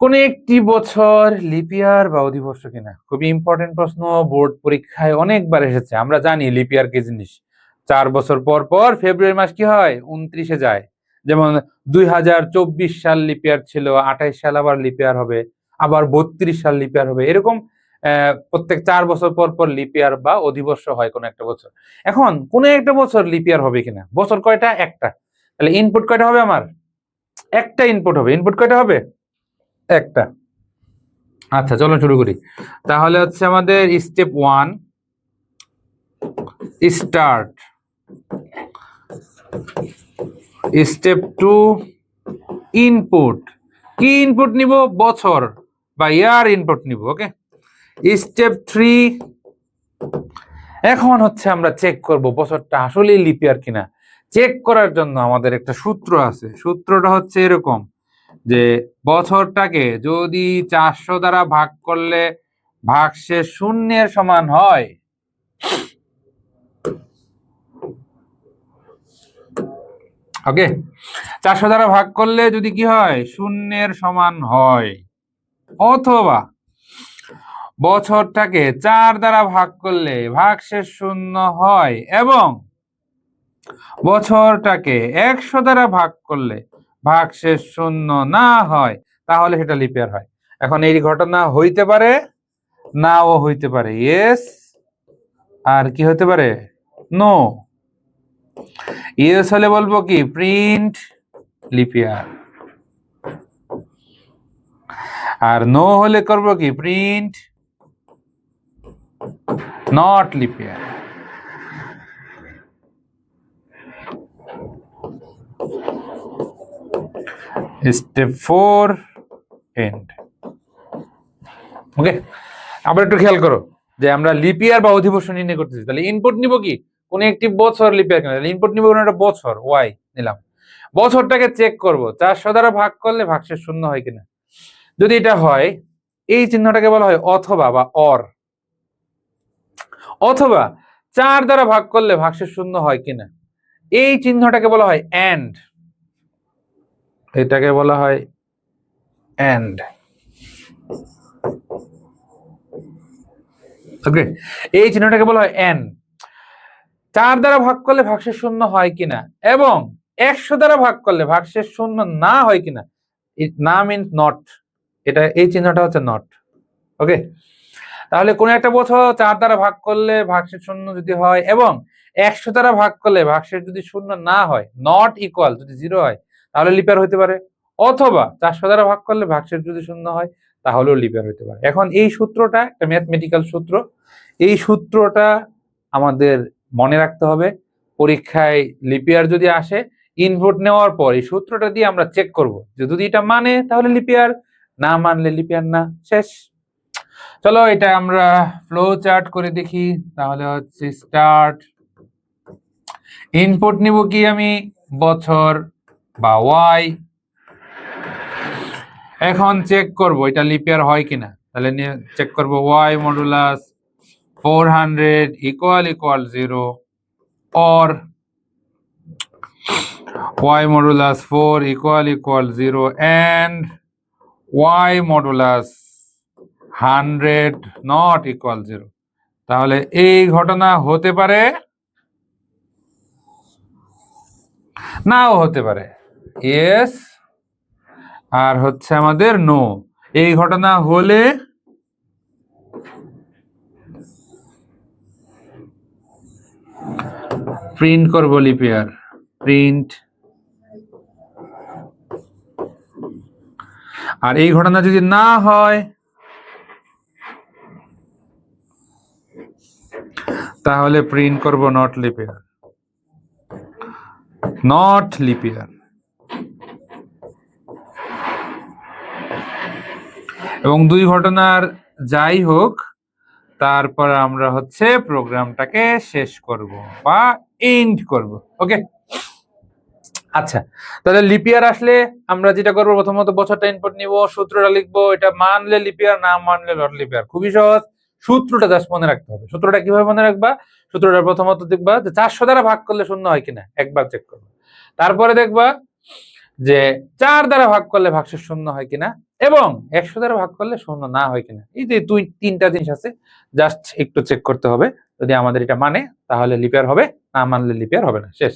কোন একটি বছর লিপ ইয়ার বা অধিবর্ষ কিনা? খুবই ইম্পর্টেন্ট প্রশ্ন, বোর্ড পরীক্ষায় অনেকবার এসেছে। আমরা জানি লিপ ইয়ার কি জিনিস। 4 বছর পর পর ফেব্রুয়ারি মাস কি হয়, 29-এ যায়। যেমন 2024 সাল লিপ ইয়ার ছিল, 28 সাল আবার লিপ ইয়ার হবে, আবার 32 সাল লিপ ইয়ার হবে। এরকম প্রত্যেক 4 বছর পর পর লিপ ইয়ার বা অধিবর্ষ হয় কোন একটা বছর। এখন কোন একটা বছর লিপ ইয়ার হবে কিনা? বছর কয়টা? একটা। তাহলে ইনপুট কয়টা হবে আমার? একটা ইনপুট হবে। ইনপুট কয়টা হবে? একটা। আচ্ছা, চলো শুরু করি। তাহলে হচ্ছে আমাদের স্টেপ 1 স্টার্ট, স্টেপ 2 ইনপুট। কি ইনপুট নিব? বছর বা ইয়ার ইনপুট নিব। ওকে। স্টেপ 3 এখন হচ্ছে আমরা চেক করব বছরটা আসলেই লিপ ইয়ার কিনা। চেক করার জন্য আমাদের একটা সূত্র আছে। সূত্রটা হচ্ছে এরকম যে বছরটাকে যদি 400 দ্বারা ভাগ করলে ভাগশেষ শূন্যের সমান হয়, ওকে, 400 দ্বারা ভাগ করলে যদি কি হয়, শূন্যের সমান হয়, অথবা বছরটাকে 4 দ্বারা ভাগ করলে ভাগশেষ শূন্য হয় এবং বছরটাকে 100 দ্বারা ভাগ করলে ভাগশেষ শূন্য না হয়, তাহলে সেটা লিপ ইয়ার হয়। এখন এই ঘটনা হইতে পারে, নাও হইতে পারে, ইয়েস আর কি হতে পারে, নো। ইয়েস হলে বলবো কি, প্রিন্ট লিপ ইয়ার, আর নো হলে করব কি, print not leap year. Step 4 end. Okay, আবার একটু খেয়াল করো যে আমরা লিপ ইয়ার বা অধিবর্ষ নির্ণয় করতেছি। তাহলে ইনপুট নিব কি, কোন একটি বছর লিপ ইয়ার কিনা। তাহলে ইনপুট নিব কোন একটা বছর, ওয়াই নিলাম। বছরটাকে চেক করব 400 দ্বারা ভাগ করলে ভাগশেষ শূন্য হয় কিনা। যদি এটা হয়, এই চিহ্নটাকে বলা হয় অথবা বা অর। অথবা 4 দ্বারা ভাগ করলে ভাগশেষ শূন্য হয় কিনা, এই চিহ্নটাকে বলা হয় এন্ড। এটাকে বলা হয় এন্ড। ওকে, এই চিহ্নটাকে বলা হয় এন্ড। 4 দ্বারা ভাগ করলে ভাগশেষ শূন্য হয় কিনা এবং 100 দ্বারা ভাগ করলে ভাগশেষ শূন্য না হয় কিনা। না মিন্স নট, এটা এই চিহ্নটা হচ্ছে নট। ওকে, তাহলে কোন একটা বছর 4 দ্বারা ভাগ করলে ভাগশেষ শূন্য যদি হয় এবং 100 দ্বারা ভাগ করলে ভাগশেষ যদি শূন্য না হয়, নট ইকুয়াল যদি 0 হয়, তাহলে লিপ ইয়ার হতে পারে। অথবা 400 দ্বারা ভাগ করলে ভাগশেষ যদি শূন্য হয়, তাহলেও লিপ ইয়ার হতে পারে। এখন এই সূত্রটা একটা ম্যাথমেটিক্যাল সূত্র। এই সূত্রটা আমাদের মনে রাখতে হবে। পরীক্ষায় লিপ ইয়ার যদি আসে, ইনপুট নেওয়ার পর এই সূত্রটা দিয়ে আমরা চেক করব যে যদি এটা মানে তাহলে লিপ ইয়ার, না মানলে লিপ ইয়ার না, শেষ। চলো এটা আমরা ফ্লো চার্ট করে দেখি। তাহলে হচ্ছে স্টার্ট, ইনপুট নিব কি আমি, বছর বা ওয়াই। এখন চেক করব এটা লিপ ইয়ার হয় কিনা। তাহলে চেক করব y modulus 400 equal 0 or y modulus 4 equal 0 and y modulus 100 not equal 0। তাহলে এই ঘটনা হতে পারে, নাও হতে পারে, ইয়েস আর হচ্ছে আমাদের নো। এই ঘটনা হলে প্রিন্ট করব লিপ ইয়ার, প্রিন্ট। আর এই ঘটনা যদি না হয়, তাহলে প্রিন্ট করব not leap year, not leap ইয়ার। এবং দুই ঘটনার যাই হোক, তারপর আমরা হচ্ছে প্রোগ্রামটাকে শেষ করব বা এন্ড করব। ওকে, আচ্ছা, তাহলে লিপ ইয়ার আসলে আমরা যেটা করবো, প্রথমত বছরটা ইনপুট নিব, সূত্রটা লিখবো, এটা মানলে লিপ ইয়ার, না মানলে নট লিপ ইয়ার। খুবই সহজ, সূত্রটা জাস্ট মনে রাখতে হবে। সূত্রটা কিভাবে মনে রাখবা? সূত্রটা প্রথমত দেখবা যে 400 দ্বারা ভাগ করলে শূন্য হয় কিনা, একবার চেক করবে। তারপরে দেখবা যে 4 দ্বারা ভাগ করলে ভাগশেষ শূন্য হয় কিনা, এবং 100 দ্বারা ভাগ করলে শূন্য না হয় কিনা। এই যে তিনটা জিনিস আছে, জাস্ট একটু চেক করতে হবে। যদি আমাদের এটা মানে তাহলে লিপিয়ার হবে, না মানলে লিপিয়ার হবে না। শেষ।